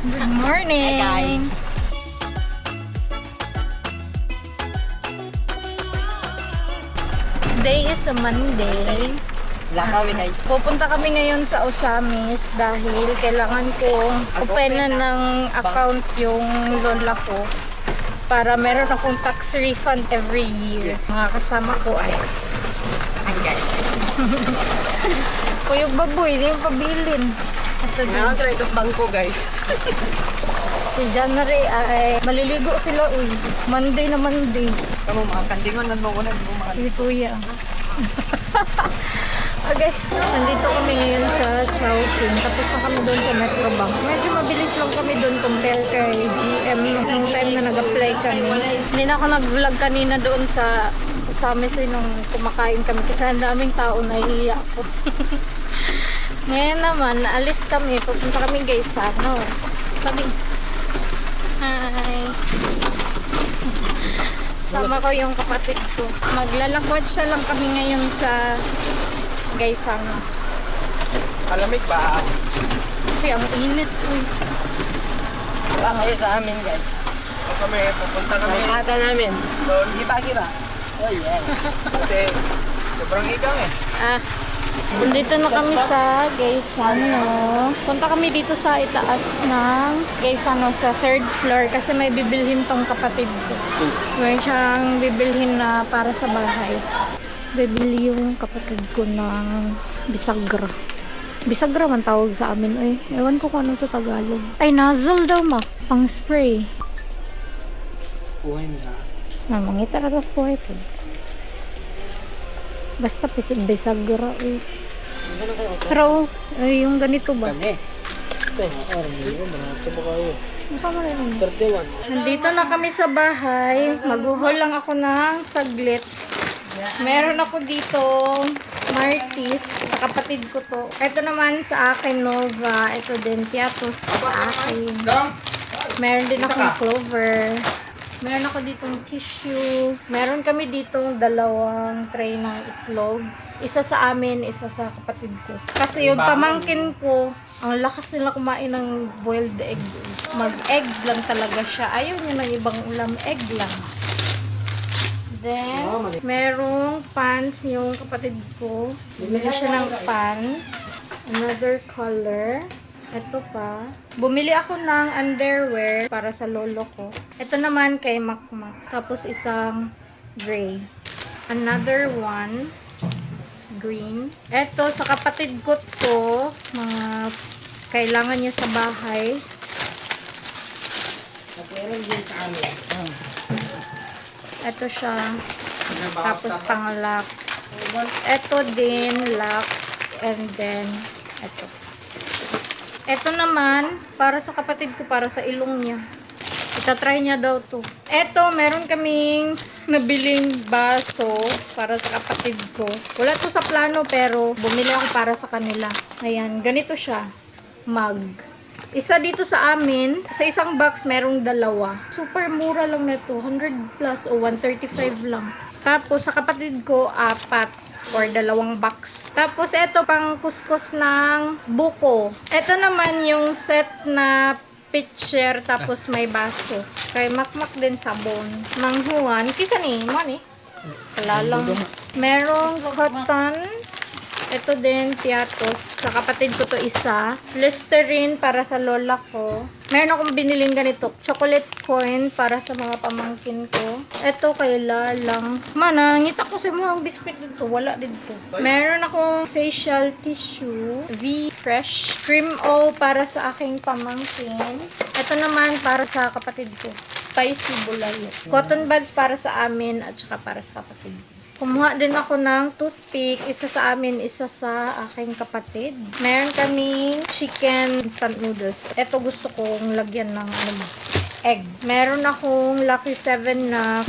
Good morning! Hi guys! Today is a Monday. Lakawi guys. Pupunta kami ngayon sa Osamis dahil kailangan kong openan ng account yung lola ko para meron akong tax refund every year. Mga kasama ko ay Hi guys. Kuyog baboy, hindi yung pabilin. Ito din. Ngayon sa itos bangko guys. Si January ay maliligo sila uy. Monday na Monday. Kamu mga kandingon nan mo kunan mo mga. Si Kuya. Okay, nandito kami ngayon sa Chowking. Tapos na kami doon sa Metrobank. Medyo mabilis lang kami doon compare kay GM nung time na nag-apply kami. Hindi na ako nag-vlog kanina doon sa Osamis nung kumakain kami kasi ang daming tao, nahihiya ako. Ngayon naman, alis kami. Pupunta kami guys sa ano. Sabi, hi. Sama ko yung kapatid ko. Maglalakwat siya lang kami ngayon sa Gaisano. Alamig ba? Kasi ang init ko. Wala kayo sa amin guys. Kami pupunta kami. Sa namin. Doon giba-giba. Oh yeah. Kasi sobrang igang eh. Nandito na kami sa Gaisano. Punta kami dito sa itaas ng Gaisano sa 3rd floor kasi may bibilhin tong kapatid ko. May siyang bibilhin na para sa bahay. Bibili yung kapatid ko ng bisagra. Bisagra man tawag sa amin. Ay, ewan ko kung ano sa Tagalog. Ay, nozzle daw ma. Pang spray. Buhay na. Mangita na tas po ito. Basta pisig bisagra eh. Pero, ay, yung ganito ba? Kami. Ito yung mga kayo. Ano 31. Nandito na kami sa bahay. Mag-haul lang ako ng saglit. Meron ako dito Martis sa kapatid ko to. Ito naman sa akin Nova. Ito din Piatos sa akin. Meron din akong Clover. Meron ako ditong tissue. Meron kami ditong 2 tray ng itlog. Isa sa amin, isa sa kapatid ko. Kasi yung pamangkin ko, ang lakas nila kumain ng boiled egg. Mag-egg lang talaga siya. Ayaw niya ng ibang ulam. Egg lang. Then, merong pants yung kapatid ko. Bumili siya ng pants. Another color. Ito pa. Bumili ako ng underwear para sa lolo ko. Ito naman kay Makmak. Tapos isang gray. Another one. Green. Ito sa kapatid ko to. Mga kailangan niya sa bahay. Meron din sa amin. Ito siya. Tapos pang lock. Ito din lock. And then ito. Ito naman para sa kapatid ko, para sa ilong niya. Itatry niya daw to. Ito, meron kaming nabiling baso para sa kapatid ko. Wala to sa plano pero bumili ako para sa kanila. Ayan, ganito siya. Mug. Isa dito sa amin, sa isang box merong 2. Super mura lang na ito. 100 plus o 135 lang. Tapos sa kapatid ko, 4 or 2 box. Tapos ito pang kuskus ng buko. Ito naman yung set na pitcher tapos may baso. Kay Makmak din sabon. Manghuan. Kisa ni? Mani? Wala lang. Merong cotton. Ito din, Piatos. Sa kapatid ko to isa. Listerine para sa lola ko. Meron akong biniling ganito. Chocolate coin para sa mga pamangkin ko. Ito kay Lalang. Mana, ngita ko sa mga biscuit dito. Wala dito. Meron akong facial tissue. V Fresh. Cream O para sa aking pamangkin. Ito naman para sa kapatid ko. Spicy bulayo. Cotton buds para sa amin at saka para sa kapatid ko. Kumuha din ako ng toothpick. Isa sa amin, isa sa aking kapatid. Meron kaming chicken instant noodles. Ito gusto kong lagyan ng egg. Meron akong Lucky 7 na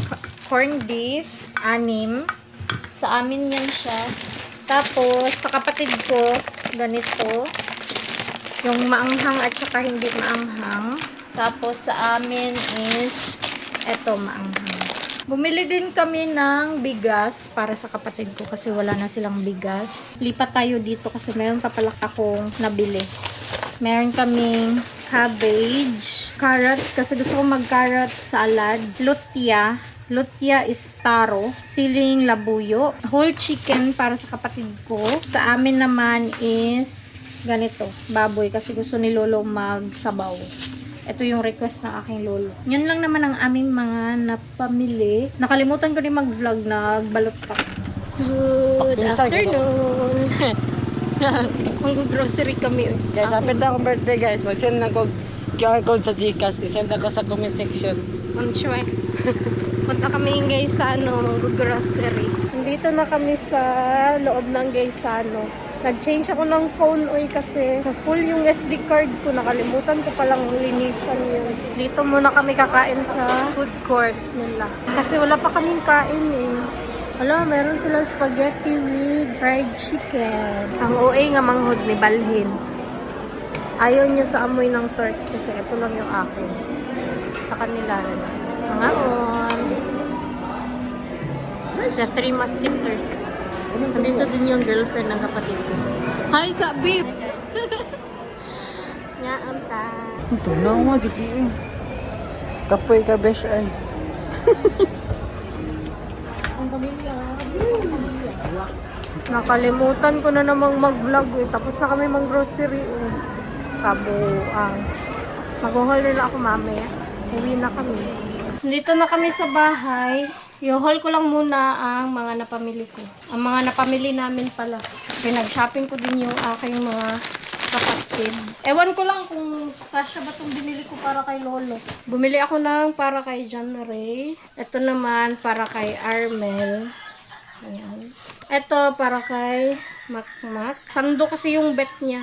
corned beef. 6. Sa amin yan siya. Tapos, sa kapatid ko, ganito. Yung maanghang at saka hindi maanghang. Tapos, sa amin is eto maanghang. Bumili din kami ng bigas para sa kapatid ko kasi wala na silang bigas. Lipat tayo dito kasi meron pa pala akong nabili. Meron kaming cabbage, carrots, kasi gusto ko mag-carrot salad, lutia. Lutia is taro, siling labuyo, whole chicken para sa kapatid ko. Sa amin naman is ganito, baboy, kasi gusto ni Lolo magsabaw. Ito yung request ng aking lolo. Yun lang naman ang aming mga napamili. Nakalimutan ko din mag-vlog, nagbalot pa. Good afternoon. Mag-grocery kami. Guys, happy na akong birthday guys. Mag-send na ko QR code sa Gcash. I-send ako sa comment section. On sure. Punta kami guys sa mag-grocery. Nandito na kami sa loob ng Gaisano. Nag-change ako ng phone kasi full yung SD card ko. Nakalimutan ko palang linisan yun. Dito muna kami kakain sa food court nila. Kasi wala pa kaming kain eh. Wala, meron silang spaghetti with fried chicken. Ang OA nga manghod ni Balhin. Ayaw niya sa amoy ng torts kasi ito lang yung akin. Sa kanila rin. Mga on. Sa 3 Musketeers. Nandito din yung girlfriend ng kapatid ko. Hi, Sabib! Nga, amta. Ito na mo, dito kapoy ka, besh ay. Nakalimutan ko na namang mag-vlog eh. Tapos na kami mag-grocery eh. Kabuang. Mag-haul nila ako mamaya. Uwi na kami. Dito na kami sa bahay. I-haul ko lang muna ang mga napamili ko. Ang mga napamili namin pala. Pinag-shopping ko din yung aking mga kapatid. Ewan ko lang kung kasya ba itong binili ko para kay Lolo. Bumili ako ng para kay John Ray. Ito naman para kay Armel. Ayan. Ito para kay Makmak. Sando kasi yung bet niya.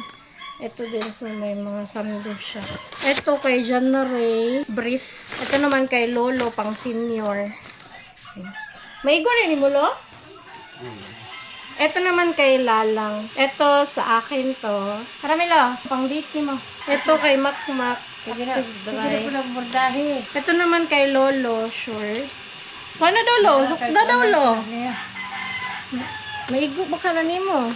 Ito din, so may mga sando siya. Ito kay John Ray, brief. Ito naman kay Lolo, pang senior. May rin mo, Lo? Ito naman kay Lalang. Ito sa akin to. Karamelo, pang date ni mo. Ito kay Makmak. Sige na bordahe. Ito naman kay Lolo, shorts. Kung ano daw, Lo? Sukda daw, Lo. May igo ba ka na ni mo?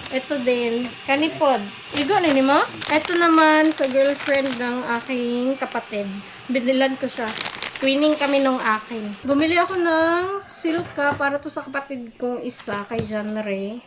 Ito din, kanipod. Igo na ni mo? Ito naman sa girlfriend ng aking kapatid. Binilan ko siya. Twinning kami nung akin. Bumili ako ng silka para to sa kapatid kong isa, kay John Ray.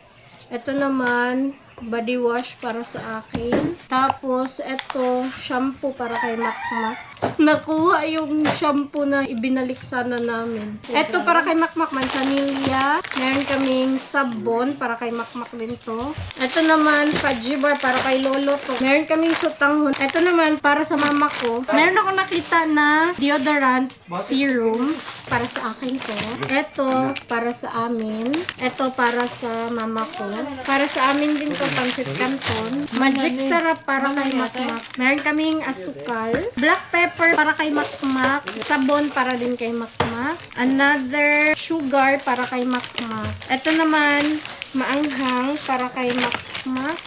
Ito naman, body wash para sa akin. Tapos, ito, shampoo para kay Makmak. Nakuha yung shampoo na ibinalik sana namin. Ito para kay Makmak, mansanilya. Meron kaming sabon para kay Makmak din to. Ito naman, fudgy bar para kay Lolo to. Meron kaming sutanghon. Ito naman, para sa mama ko. Meron ako nakita na deodorant serum para sa akin to. Ito, para sa amin. Ito, para sa mama ko. Para sa amin din to, pancit canton. Magic sarap para kay Makmak. Meron kaming asukal. Black pepper para kay Makmak. Sabon para din kay Makmak. Another sugar para kay Makmak. Ito naman, maanghang para kay Makmak.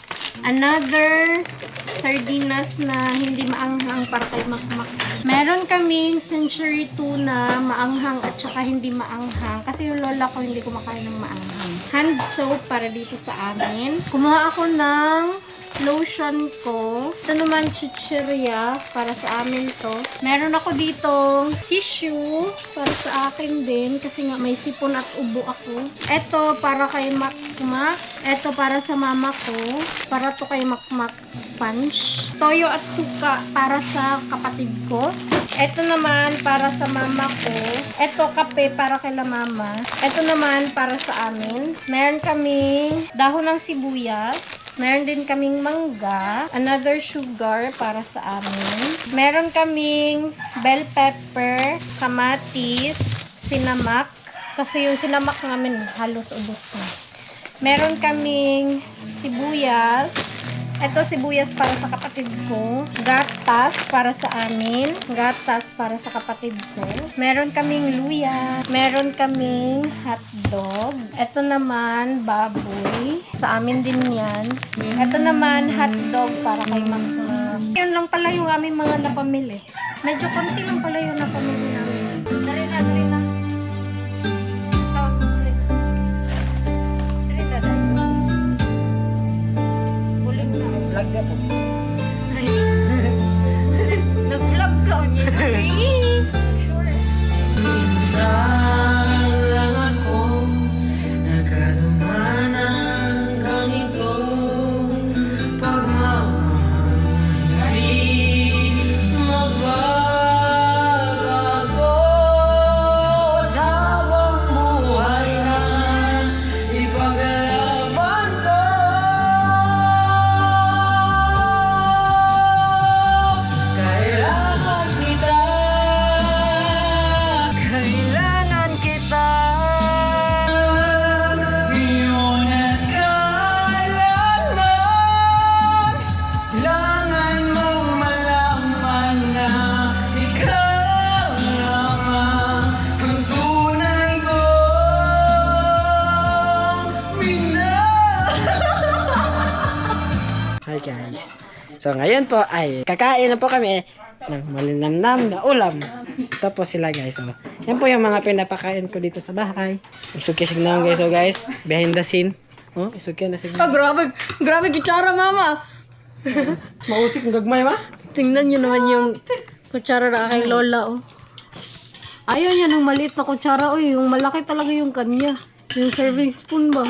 Another sardinas na hindi maanghang para kay Makmak. Meron kaming century tuna, maanghang at saka hindi maanghang. Kasi yung lola ko hindi kumakain ng maanghang. Hand soap para dito sa amin. Kumuha ako ng lotion ko. Ito naman chichirya para sa amin to. Meron ako dito tissue para sa akin din kasi nga may sipon at ubo ako. Ito para kay Makmak. Ito para sa mama ko. Para to kay Makmak sponge. Toyo at suka para sa kapatid ko. Ito naman para sa mama ko. Ito kape para kay la mama. Ito naman para sa amin. Meron kaming dahon ng sibuyas. Meron din kaming mangga, another sugar para sa amin. Meron kaming bell pepper, kamatis, sinamak. Kasi yung sinamak namin halos ubos na. Meron kaming sibuyas. Ito sibuyas para sa kapatid ko. Gatas para sa amin. Gatas para sa kapatid ko. Meron kaming luya. Meron kaming hotdog. Ito naman baboy. Sa amin din yan. Ito naman hotdog para kay Makmak. Yun lang pala yung aming mga napamili. Medyo konti lang pala yung napamili namin. Dari na, dari na. Vlog na po. Ikaw niya. Sure. Minsan lang ako nagkaroon ng ganito pagmamahal di magbabago at habang buhay na ipaglalaban ko. Kailangan kita, kailangan kita ngayon at kailanman. Kailangan mong malaman na ikaw lamang ang tunay kong minahal. Hi guys. So ngayon po ay kakain na po kami ng malinamnam na ulam. Tapos sila guys. So, yan po yung mga pinapakain ko dito sa bahay. Isukisig na guys. So guys, behind the scene. Oh, isukya na siya. Grabe. Grabe kutsara, mama. Mausik ng gagmay ma? Tingnan nyo naman yung kutsara na aking lola, oh. Ayaw niya nung maliit na kutsara, oh. Yung malaki talaga yung kanya. Yung serving spoon ba?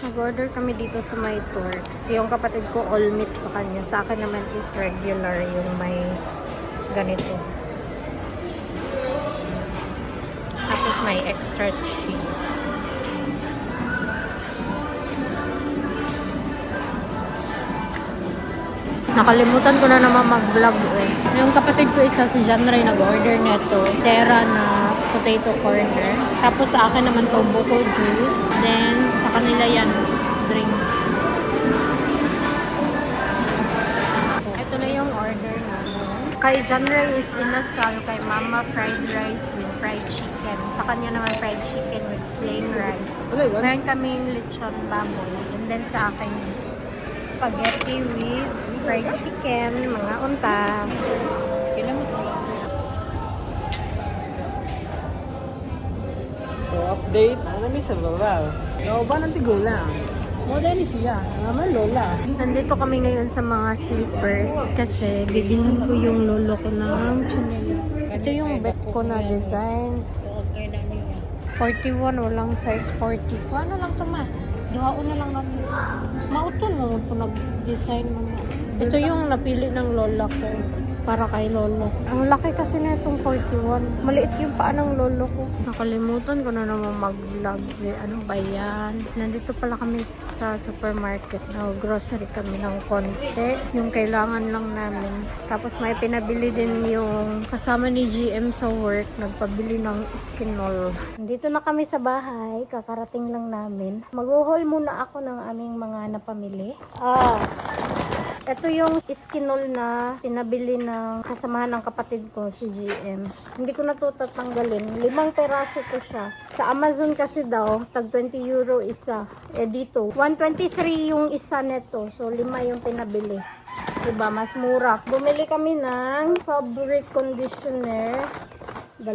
Nag-order kami dito sa may Turks. Yung kapatid ko, all meat sa kanya. Sa akin naman is regular yung may ganito. Tapos may extra cheese. Nakalimutan ko na naman mag-vlog eh. Yung kapatid ko isa si John Ray nag-order nito. Terra na potato corner. Tapos sa akin naman to buko juice. Then sa kanila yan drinks. Ito na yung order namin. Kay John Ray is inasal. Kay Mama fried rice with fried chicken. Sa kanya naman fried chicken with plain rice. Meron kaming lechon baboy. And then sa akin is spaghetti with fried chicken, mga unta. So update. Ano may sa baba? Ba ng tigulang? Modern siya. Naman lola. Nandito kami ngayon sa mga slippers kasi bibilhan ko yung lolo ko ng chinelas. Ito yung bet ko na design. 41, walang size 40. Ano lang ito ma? Duhaon na lang natin. Mauton mo po nag-design mga. Ito yung napili ng lola ko para kay lolo. Ang laki kasi na itong 41. Maliit yung paa ng lolo ko. Nakalimutan ko na naman mag-vlog. Ano ba yan? Nandito pala kami sa supermarket. Grocery kami ng konti. Yung kailangan lang namin. Tapos may pinabili din yung kasama ni GM sa work. Nagpabili ng Skinol. Nandito na kami sa bahay. Kakarating lang namin. Mag-haul muna ako ng aming mga napamili. Ito yung Skinol na pinabili ng kasamahan ng kapatid ko, si GM. Hindi ko na ito tatanggalin. 5 peraso ko siya. Sa Amazon kasi daw, tag 20 euro isa. Dito, 123 yung isa neto. So, 5 yung pinabili. Diba? Mas mura. Bumili kami ng fabric conditioner. 2.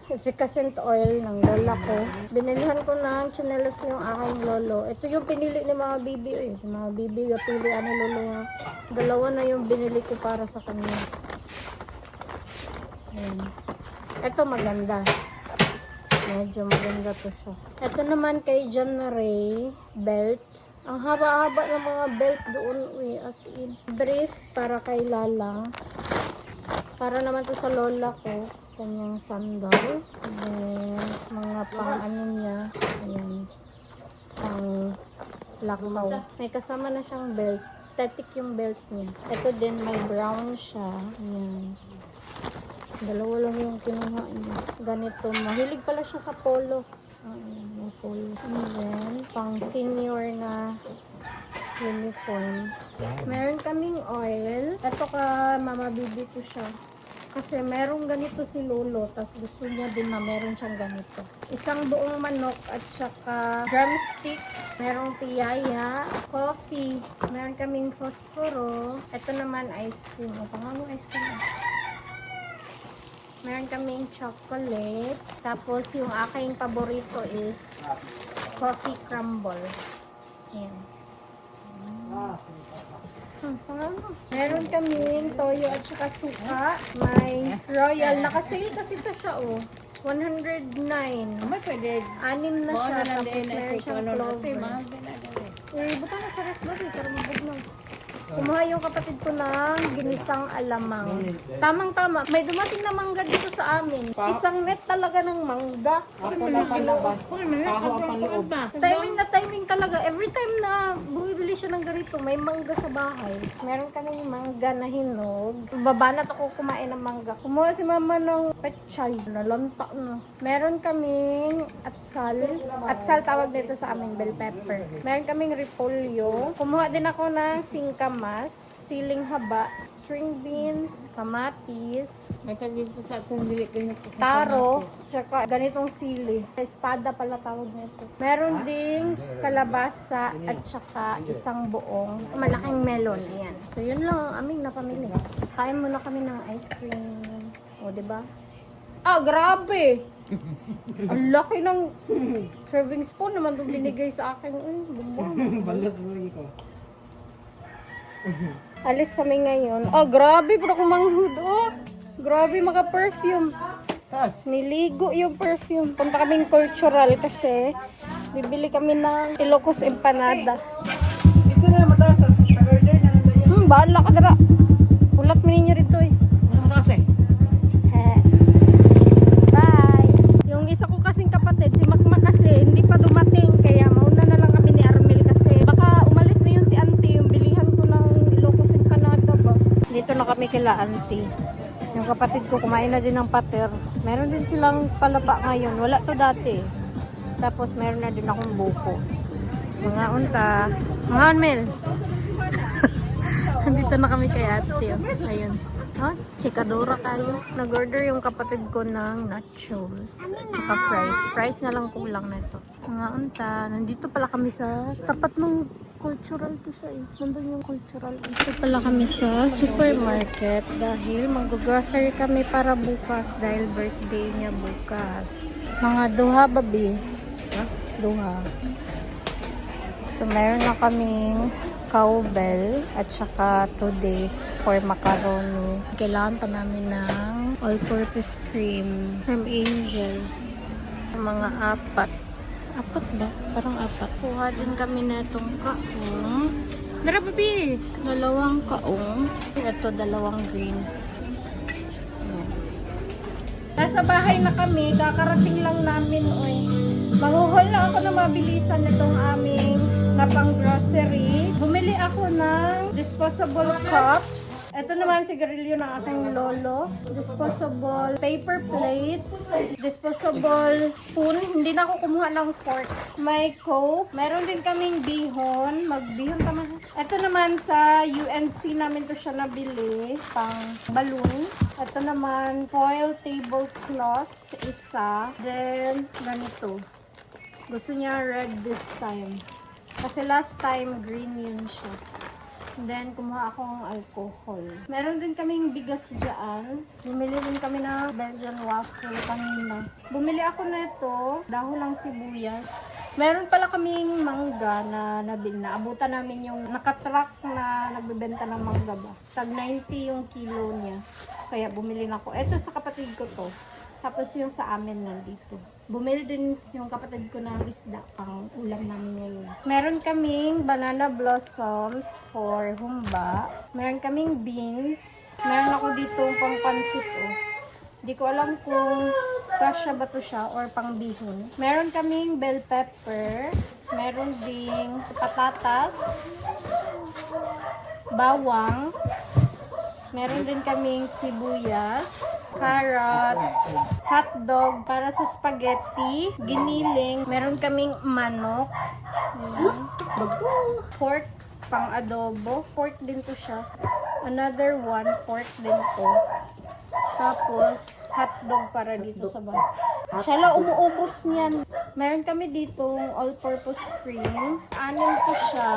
Efficacent oil ng lola ko. Binilihan ko ng chinelas yung aking lolo. Ito yung pinili ni mga bibi. Si mga bibi, pilihan ni lolo. 2 na yung binili ko para sa kanya. Ayan. Ito maganda. Medyo maganda to siya. Ito naman kay John Ray, belt. Ang haba-haba ng mga belt doon. As in. Brief para kay Lalang. Para naman to sa lola ko. Kanyang sandal. Then, mga pang-ano niya. Ayan. Pang lakaw. May kasama na siyang belt. Static yung belt niya. Ito din, may brown siya. Ayan. 2 lang yung kinuha niya. Ganito. Mahilig pala siya sa polo. Ayan, yung polo. And then, pang senior na uniform. Meron kaming oil. Ito ka, mama bibi ko siya. Kasi merong ganito si lolo, tapos gusto niya din na meron siyang ganito. Isang buong manok at saka drumsticks. Merong piyaya, coffee. Meron kaming fosforo. Ito naman ice cream. O, pangalan ice cream. Meron kaming chocolate. Tapos yung aking paborito is coffee crumble. Ayan. Meron kaming toyo at saka suka. May royal. Nakasale kasi ito siya, oh. 109. May pwede. Anim na siya. Ano na Tapos din na meron si siyang Kuno clover. mahal din na din. Buta na sa rest bari. Para mabugnaw. Kumuha yung kapatid ko ng ginisang alamang. Tamang-tama. May dumating na mangga dito sa amin. Isang net talaga ng mangga. Ako na palabas. Kaho ang panloob. Timing talaga. Every time na bumibili siya ng ganito, may mangga sa bahay. Meron kaming mangga na hinog. Babanat ako kumain ng mangga. Kumuha si mama ng petchay. Nalanta na. Meron kaming atsal. Atsal tawag nito sa amin, bell pepper. Meron kaming repolyo. Kumuha din ako ng singkamas, siling haba, string beans, kamatis, May pwede po sa kung dili kayo po. taro, tsaka ganitong sili. Espada pala tawag nito. Meron ding kalabasa at tsaka isang buong malaking melon. Ayan. So yun lang ang aming napamili. Kain muna kami ng ice cream. O, diba? Ah, grabe! Ang laki ng serving spoon naman itong binigay sa akin. Bumang. Balas mo ko. Alis kami ngayon. Oh, grabe! Pero kumanghud, oh! Grabe, maka-perfume. Taas. Niligo yung perfume. Punta kaming cultural kasi bibili kami ng Ilocos empanada. It's na mataas. Pag-order na lang tayo. Bahala ka dara. Ulat mo ninyo rito eh. Ano mataas eh? Bye! Yung isa ko kasing kapatid, si Makmak kasi, hindi pa dumating. Kaya mauna na lang kami ni Armel kasi baka umalis na yun si auntie. Yung bilihan ko ng Ilocos empanada ba. Dito na kami kila auntie. Yung kapatid ko kumain na din ng pater. Meron din silang palapa ngayon. Wala to dati. Tapos meron na din akong buko. Mga unta. Mga Armel. Dito na kami kay ate. Oh. Ayun. Oh, chikadora tayo. Nag-order yung kapatid ko ng nachos. At saka fries. Fries na lang kulang na ito. Mga unta. Nandito pala kami sa tapat ng cultural to siya eh. Nandun yung cultural. Dito pala kami sa supermarket dahil mag-grocery kami para bukas dahil birthday niya bukas. Mga duha babi. Duha. So meron na kaming cowbell at saka 2 days for macaroni. Kailangan pa namin ng all-purpose cream from Angel. Mga apat ba? Parang apat. Kuha din kami na itong kaong. Dara babi! 2 kaong. Ito 2 green. Ayan. Nasa bahay na kami. Kakarating lang namin. Oy. Mahuhol lang ako na mabilisan itong aming napang grocery. Bumili ako ng disposable cups. Ito naman sigarilyo ng aking lolo. Disposable paper plates. Disposable spoon. Hindi na ako kumuha ng fork. May Coke. Meron din kaming bihon. Magbihon naman. Ito naman sa UNC namin to siya nabili. Pang balloon. Ito naman foil tablecloth. Isa. Then ganito. Gusto niya red this time. Kasi last time green yun siya. And then, kumuha akong alcohol. Meron din kaming bigas dyan. Bumili din kami ng Belgian waffle kanina. Bumili ako nito, dahon ng sibuyas. Meron pala kaming mangga na nabili na. Abutan namin yung nakatrack na nagbebenta ng mangga ba. Tag 90 yung kilo niya. Kaya bumili na ako. Ito sa kapatid ko to. Tapos yung sa amin nandito. Bumili din yung kapatid ko ng isda pang ulam namin ngayon. Meron kaming banana blossoms for humba. Meron kaming beans. Meron ako dito pang pansit oh. Hindi ko alam kung kasya ba to siya or pang bihon. Meron kaming bell pepper. Meron ding patatas. Bawang. Meron din kaming sibuyas, carrots, hotdog para sa spaghetti, giniling. Meron kaming manok, pork pang adobo. Pork din to siya. Another one, pork din to. Tapos, hotdog para dito sa bahay. Siya lang umuubos niyan. Meron kami dito all-purpose cream. 6 to siya.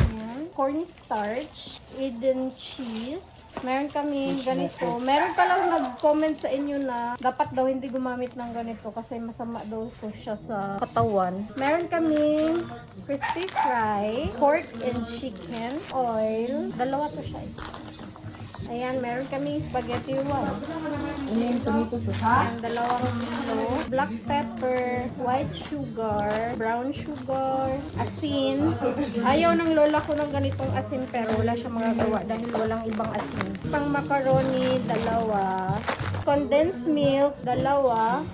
Ayan. Cornstarch, Eden cheese, Meron kami ganito. Meron palang nag-comment sa inyo na dapat daw hindi gumamit ng ganito kasi masama daw po siya sa katawan. Meron kami crispy fry, pork and chicken, oil. Dalawa to siya. Ayan, meron kami spaghetti one. Yung tomato sauce. Ayan, dalawang ito. Black pepper, white sugar, brown sugar, asin. Ayaw ng lola ko ng ganitong asin pero wala siya magagawa dahil walang ibang asin. Pang macaroni, dalawa. Condensed milk, dalawa.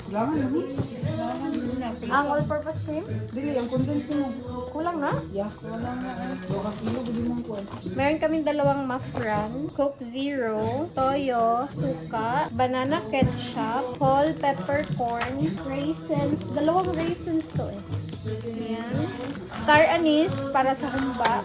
Ang all-purpose cream? Dili, ang condensed mo. Kulang na? Yeah, wala na. 2 kilo, bili mong kuwan. Meron kaming dalawang mafran, Coke Zero, toyo, suka, banana ketchup, whole peppercorn, raisins, dalawang raisins to eh. Ayan. Star anise para sa humba.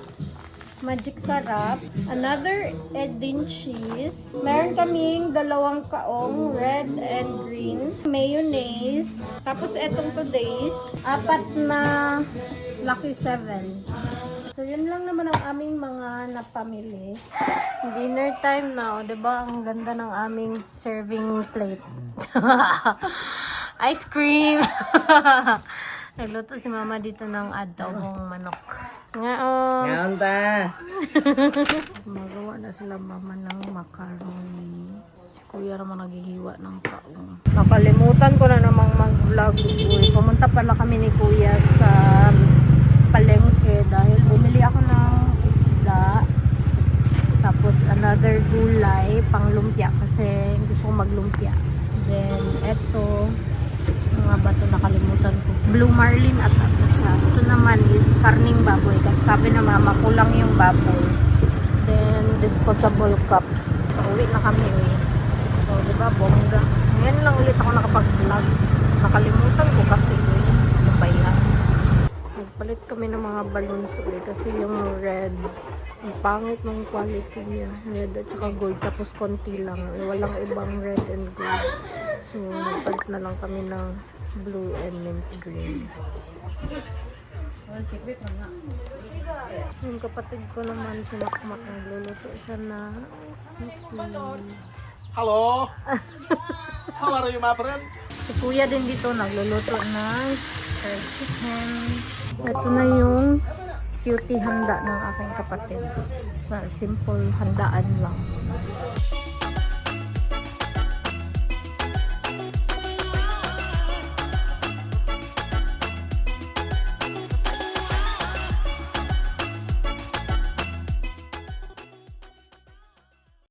Magic sarap. Another egg din cheese. Meron kaming dalawang kaong, red and green. Mayonnaise. Tapos etong today's, 4 na Lucky 7. So, yun lang naman ang aming mga napamili. Dinner time na, o, diba? Ang ganda ng aming serving plate. Ice cream! Nagluto si mama dito ng adobong manok. Ngaon! Ngayon ta. Magawa na sila mama ng macaroni. Si kuya naman naghihiwa ng kaong. Nakalimutan ko na namang mag-vlog. Uy, pumunta pala kami ni kuya sa palengke dahil bumili ako ng isda. Tapos another gulay pang lumpia kasi gusto ko maglumpia. Then eto, mga bato nakalimutan ko. Blue marlin at ano siya. Ito naman is karning baboy kasi sabi na mama kulang yung baboy. Then disposable cups. Uwi na kami eh. So, diba, bongga. Ngayon lang ulit ako nakapag-vlog. Nakalimutan ko kasi eh. Ano ba yan? Nagpalit kami ng mga balloons ulit kasi yung red, ang pangit ng quality niya. Red at saka gold. Tapos konti lang. Walang ibang red and gold. So, nagpalit na lang kami ng blue and mint green. Yung kapatid ko naman, si Makmak, nagluluto siya na sisig. Hello. How are you, my friend? Si kuya din dito nagluluto ng fried chicken. Ito na yung cutie handa ng aking kapatid. Simple handaan lang.